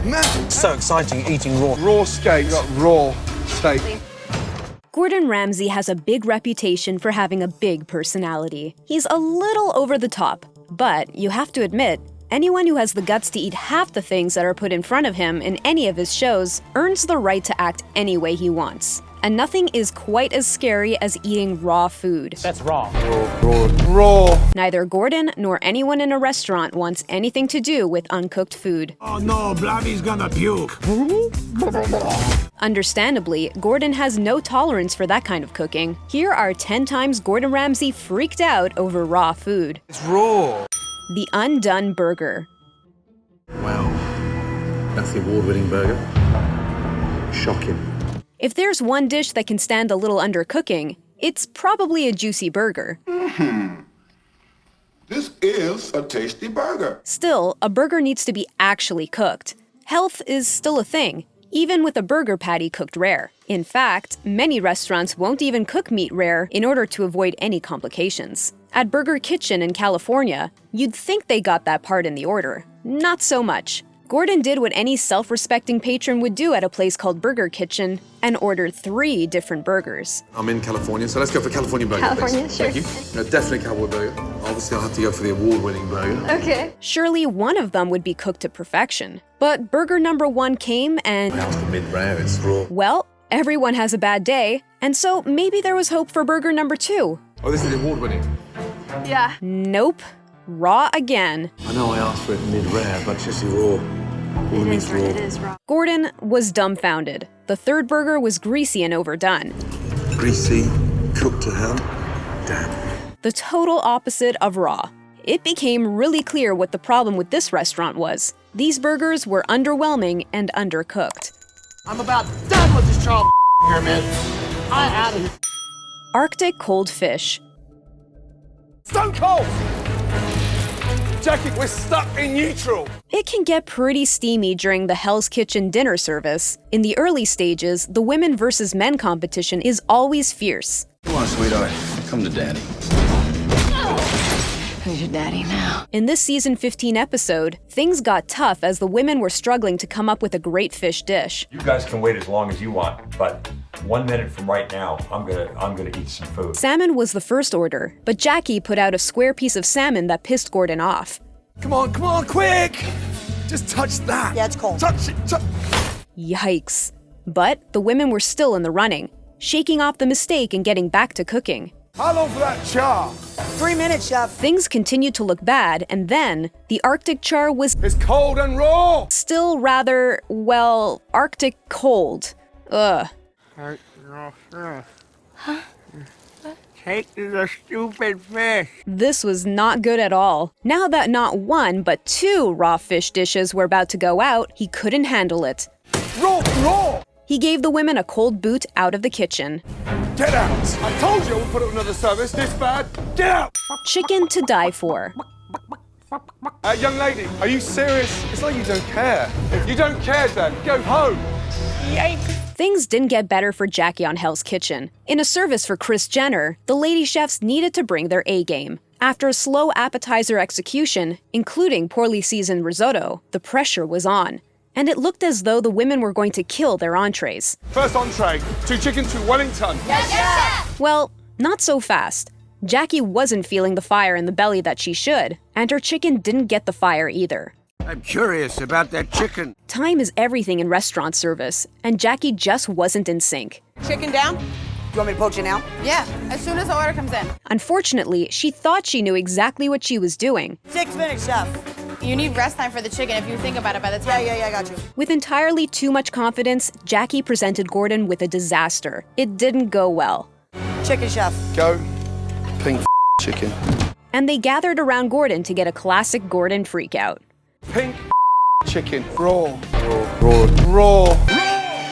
Man, so exciting eating raw. raw steak. You got raw steak. Gordon Ramsay has a big reputation for having a big personality. He's a little over the top, but you have to admit, anyone who has the guts to eat half the things that are put in front of him in any of his shows earns the right to act any way he wants. And nothing is quite as scary as eating raw food. That's raw. Raw. Neither Gordon nor anyone in a restaurant wants anything to do with uncooked food. Oh no, Blobby's gonna puke. Understandably, Gordon has no tolerance for that kind of cooking. Here are 10 times Gordon Ramsay freaked out over raw food. It's raw. The Undone Burger. Wow, that's the award-winning burger. Shocking. If there's one dish that can stand a little undercooking, it's probably a juicy burger. This is a tasty burger. Still, a burger needs to be actually cooked. Health is still a thing, even with a burger patty cooked rare. In fact, many restaurants won't even cook meat rare in order to avoid any complications. At Burger Kitchen in California, you'd think they got that part in the order. Not so much. Gordon did what any self-respecting patron would do at a place called Burger Kitchen and ordered 3 different burgers. I'm in California, so let's go for California burger, California, please. sure. Thank you. No, definitely cowboy burger. Obviously, I'll have to go for the award-winning burger. Okay. Surely one of them would be cooked to perfection. But burger number 1 came and, How's the mid-rare? It's raw. well, everyone has a bad day, and so maybe there was hope for burger number 2. Oh, this is the award-winning. Yeah. Nope. Raw again. I know I asked for it mid-rare, but just raw. All It is raw. Gordon was dumbfounded. The 3rd burger was greasy and overdone. Greasy, cooked to hell. Damn. The total opposite of raw. It became really clear what the problem with this restaurant was. These burgers were underwhelming and undercooked. I'm about done with this child here, man. I'm out of here. Arctic cold fish. Stone cold. Jackie, we're stuck in neutral. It can get pretty steamy during the Hell's Kitchen dinner service. In the early stages, the women versus men competition is always fierce. Come on, sweetheart. Come to daddy. Who's your daddy now? In this season 15 episode, things got tough as the women were struggling to come up with a great fish dish. You guys can wait as long as you want, but 1 minute from right now, I'm gonna eat some food. Salmon was the first order, but Jackie put out a square piece of salmon that pissed Gordon off. Come on, quick. Just touch that. Yeah, it's cold. Touch it. Yikes. But the women were still in the running, shaking off the mistake and getting back to cooking. How long for that char? 3 minutes, chef. Things continued to look bad, and then the Arctic char was It's cold and raw. still rather, well, Arctic cold. Ugh. Take the stupid fish. This was not good at all. Now that not 1 but 2 raw fish dishes were about to go out, he couldn't handle it. Raw. He gave the women a cold boot out of the kitchen. Get out. I told you I would put it on another service. This bad. Get out. Chicken to die for. Young lady, are you serious? It's like you don't care. If you don't care, then go home. Things didn't get better for Jackie on Hell's Kitchen. In a service for Kris Jenner, the lady chefs needed to bring their A-game. After a slow appetizer execution, including poorly seasoned risotto, the pressure was on. And it looked as though the women were going to kill their entrees. First entree, 2 chicken, 2 Wellington. Well, not so fast. Jackie wasn't feeling the fire in the belly that she should, and her chicken didn't get the fire either. I'm curious about that chicken. Time is everything in restaurant service, and Jackie just wasn't in sync. Chicken down? You want me to poach it now? Yeah, as soon as the order comes in. Unfortunately, she thought she knew exactly what she was doing. 6 minutes, chef. You need rest time for the chicken if you think about it by the time. Yeah, I got you. With entirely too much confidence, Jackie presented Gordon with a disaster. It didn't go well. Chicken, chef. Go. Pink chicken. And they gathered around Gordon to get a classic Gordon freakout. Pink chicken. Raw. Raw.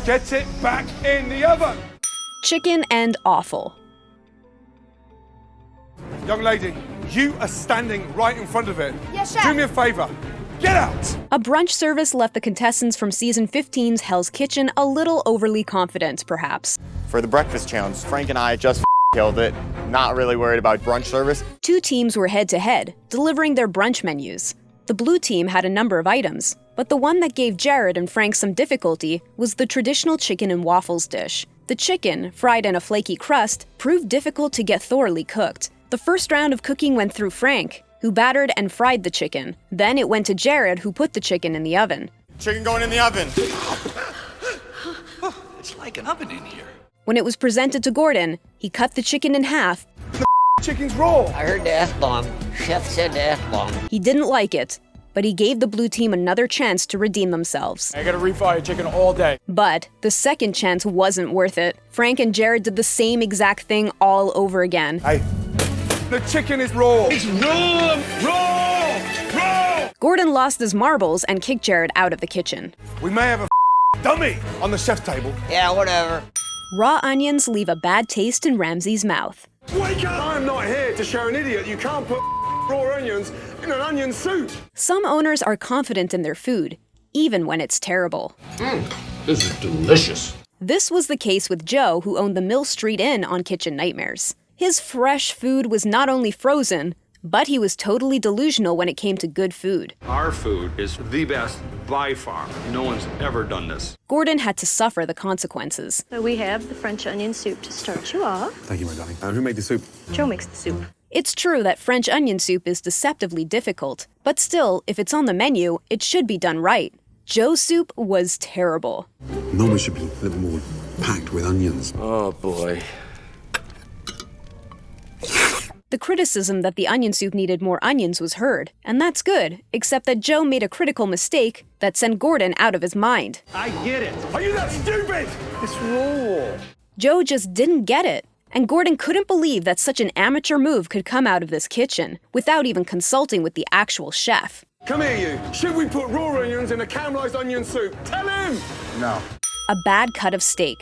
Get it back in the oven. Chicken and awful. Young lady, you are standing right in front of it. Yes, chef. Do me a favor. Get out. A brunch service left the contestants from season 15's Hell's Kitchen a little overly confident, perhaps. For the breakfast challenge, Frank and I just killed it. Not really worried about brunch service. 2 teams were head-to-head, delivering their brunch menus. The blue team had a number of items, but the one that gave Jared and Frank some difficulty was the traditional chicken and waffles dish. The chicken, fried in a flaky crust, proved difficult to get thoroughly cooked. The first round of cooking went through Frank, who battered and fried the chicken. Then it went to Jared, who put the chicken in the oven. Chicken going in the oven. It's like an oven in here. When it was presented to Gordon, he cut the chicken in half. Chicken's raw. I heard the F-bomb. Chef said the F-bomb. He didn't like it, but he gave the blue team another chance to redeem themselves. I gotta refry your chicken all day. But the second chance wasn't worth it. Frank and Jared did the same exact thing all over again. Hey, the chicken is raw. It's raw. Gordon lost his marbles and kicked Jared out of the kitchen. We may have a dummy on the chef's table. Yeah, whatever. Raw onions leave a bad taste in Ramsay's mouth. Wake up! I'm not here to show an idiot you can't put raw onions in an onion soup. Some owners are confident in their food, even when it's terrible. This is delicious. This was the case with Joe, who owned the Mill Street Inn on Kitchen Nightmares. His fresh food was not only frozen, but he was totally delusional when it came to good food. Our food is the best by far. No one's ever done this. Gordon had to suffer the consequences. So we have the French onion soup to start you off. Thank you, my darling. Who made the soup? Joe makes the soup. It's true that French onion soup is deceptively difficult, but still, if it's on the menu, it should be done right. Joe's soup was terrible. Normally should be a little more packed with onions. Oh, boy. The criticism that the onion soup needed more onions was heard, and that's good, except that Joe made a critical mistake that sent Gordon out of his mind. I get it. Are you that stupid? It's raw. Joe just didn't get it, and Gordon couldn't believe that such an amateur move could come out of this kitchen without even consulting with the actual chef. Come here, you. Should we put raw onions in a caramelized onion soup? Tell him! No. A bad cut of steak.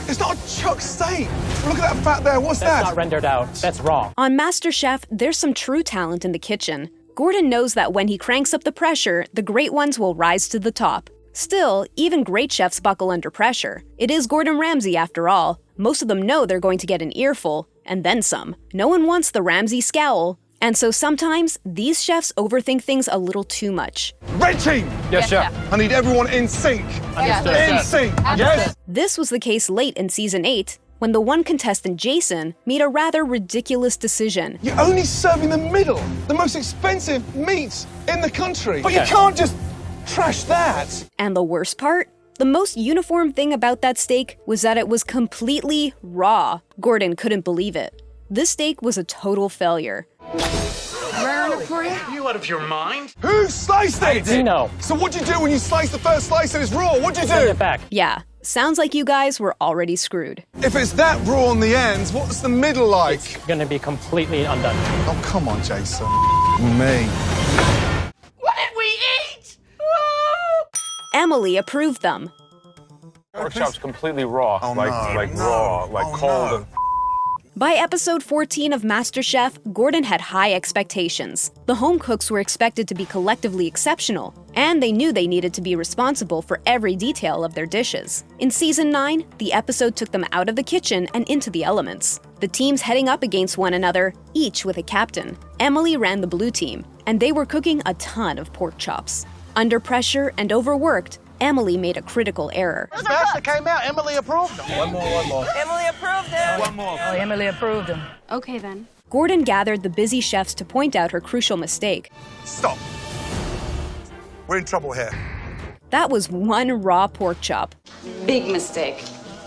It's not a chuck steak. Look at that fat there. What's that? That's not rendered out. That's raw. On MasterChef, there's some true talent in the kitchen. Gordon knows that when he cranks up the pressure, the great ones will rise to the top. Still, even great chefs buckle under pressure. It is Gordon Ramsay after all. Most of them know they're going to get an earful, and then some. No one wants the Ramsay scowl. And so sometimes, these chefs overthink things a little too much. Red team! Yes, chef. I need everyone in sync. In sync. Yes? This was the case late in Season 8, when the one contestant, Jason, made a rather ridiculous decision. You're only serving the middle, the most expensive meat in the country. But you can't just trash that. And the worst part? The most uniform thing about that steak was that it was completely raw. Gordon couldn't believe it. This steak was a total failure. You out of your mind? Who sliced it? Dino. So what'd you do when you sliced the first slice and it's raw? What'd you Send do? it back. Yeah, sounds like you guys were already screwed. If it's that raw on the ends, what's the middle like? It's gonna be completely undone. Oh, come on, Jason. Me. What did we eat? Emily approved them. Pork chop's completely raw. Oh, Cold. No. By episode 14 of MasterChef, Gordon had high expectations. The home cooks were expected to be collectively exceptional, and they knew they needed to be responsible for every detail of their dishes. In Season 9, the episode took them out of the kitchen and into the elements. The teams heading up against one another, each with a captain. Emily ran the blue team, and they were cooking a ton of pork chops. Under pressure and overworked, Emily made a critical error. The master came out. Emily approved them. One more. Emily approved him. One more. Oh, Emily approved him. Okay, then. Gordon gathered the busy chefs to point out her crucial mistake. Stop. We're in trouble here. That was one raw pork chop. Big mistake.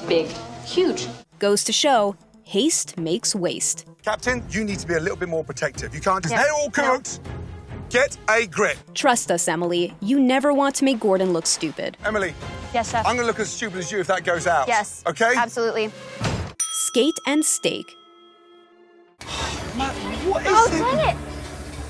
Big. Huge. Goes to show, haste makes waste. Captain, you need to be a little bit more protective. You can't just, they're all cooked. Get a grip. Trust us, Emily. You never want to make Gordon look stupid. Emily, Yes, chef. I'm going to look as stupid as you if that goes out. Yes. Okay? Absolutely. Skate and steak. What is Oh, it? dang it.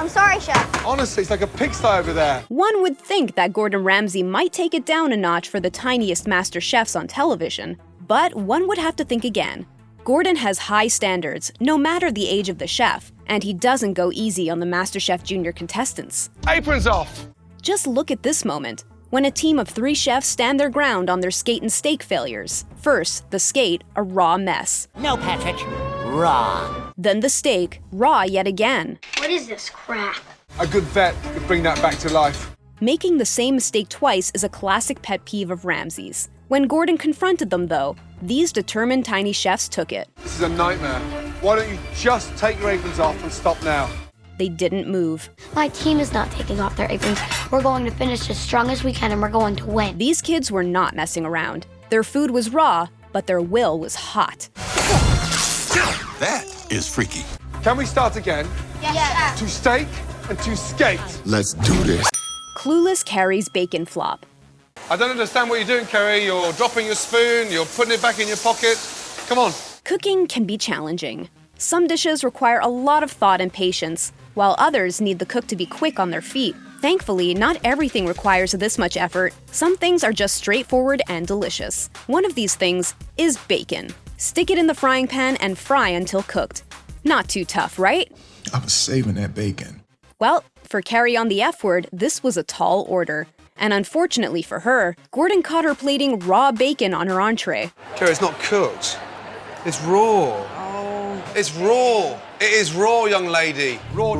I'm sorry, chef. Honestly, it's like a pigsty over there. One would think that Gordon Ramsay might take it down a notch for the tiniest master chefs on television, but one would have to think again. Gordon has high standards, no matter the age of the chef, and he doesn't go easy on the MasterChef Junior contestants. Aprons off. Just look at this moment, when a team of 3 chefs stand their ground on their skate and steak failures. First, the skate, a raw mess. No, Patrick. Raw. Then the steak, raw yet again. What is this crap? A good vet could bring that back to life. Making the same mistake twice is a classic pet peeve of Ramsay's. When Gordon confronted them, though, these determined tiny chefs took it. This is a nightmare. Why don't you just take your aprons off and stop now? They didn't move. My team is not taking off their aprons. We're going to finish as strong as we can and we're going to win. These kids were not messing around. Their food was raw, but their will was hot. That is freaky. Can we start again? Yes. To steak and to skate. Let's do this. Clueless Carrie's bacon flop. I don't understand what you're doing, Carrie. You're dropping your spoon, you're putting it back in your pocket. Come on. Cooking can be challenging. Some dishes require a lot of thought and patience, while others need the cook to be quick on their feet. Thankfully, not everything requires this much effort. Some things are just straightforward and delicious. One of these things is bacon. Stick it in the frying pan and fry until cooked. Not too tough, right? I was saving that bacon. Well, for Carrie on the F word, this was a tall order. And unfortunately for her, Gordon caught her plating raw bacon on her entree. Carrie, it's not cooked. It's raw. Oh. It's raw. It is raw, young lady. Raw.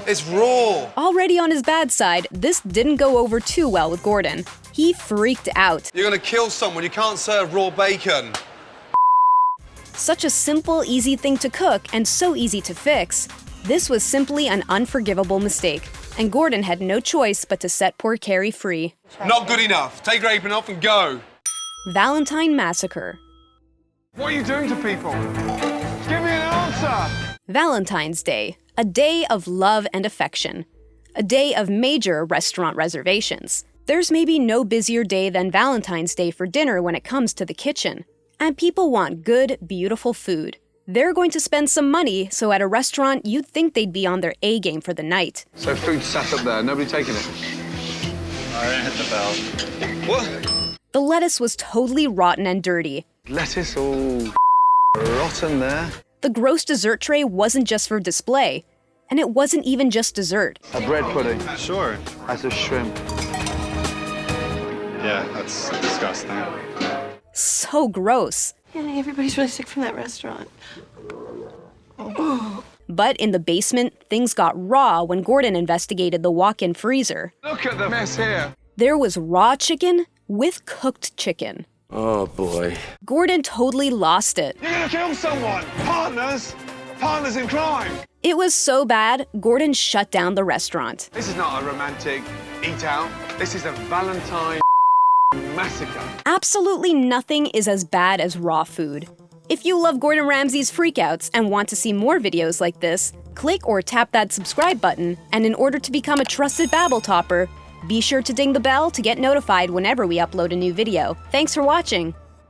It's raw. Already on his bad side, this didn't go over too well with Gordon. He freaked out. You're gonna kill someone. You can't serve raw bacon. Such a simple, easy thing to cook and so easy to fix. This was simply an unforgivable mistake, and Gordon had no choice but to set poor Carrie free. Not good enough. Take your apron off and go. Valentine Massacre. What are you doing to people? Give me an answer. Valentine's Day, a day of love and affection. A day of major restaurant reservations. There's maybe no busier day than Valentine's Day for dinner when it comes to the kitchen. And people want good, beautiful food. They're going to spend some money, so at a restaurant, you'd think they'd be on their A game for the night. So food sat up there, nobody taking it? All right, hit the bell. What? The lettuce was totally rotten and dirty. Lettuce all rotten there. The gross dessert tray wasn't just for display, and it wasn't even just dessert. A bread pudding. Sure. As a shrimp. Yeah, that's disgusting. So gross. Yeah, everybody's really sick from that restaurant. But in the basement, things got raw when Gordon investigated the walk-in freezer. Look at the mess here. There was raw chicken with cooked chicken. Oh boy. Gordon totally lost it. You're gonna kill someone. Partners in crime. It was so bad, Gordon shut down the restaurant. This is not a romantic eat out. This is a Valentine massacre. Absolutely nothing is as bad as raw food. If you love Gordon Ramsay's freakouts and want to see more videos like this, click or tap that subscribe button, and in order to become a trusted Babble Topper, be sure to ding the bell to get notified whenever we upload a new video. Thanks for watching!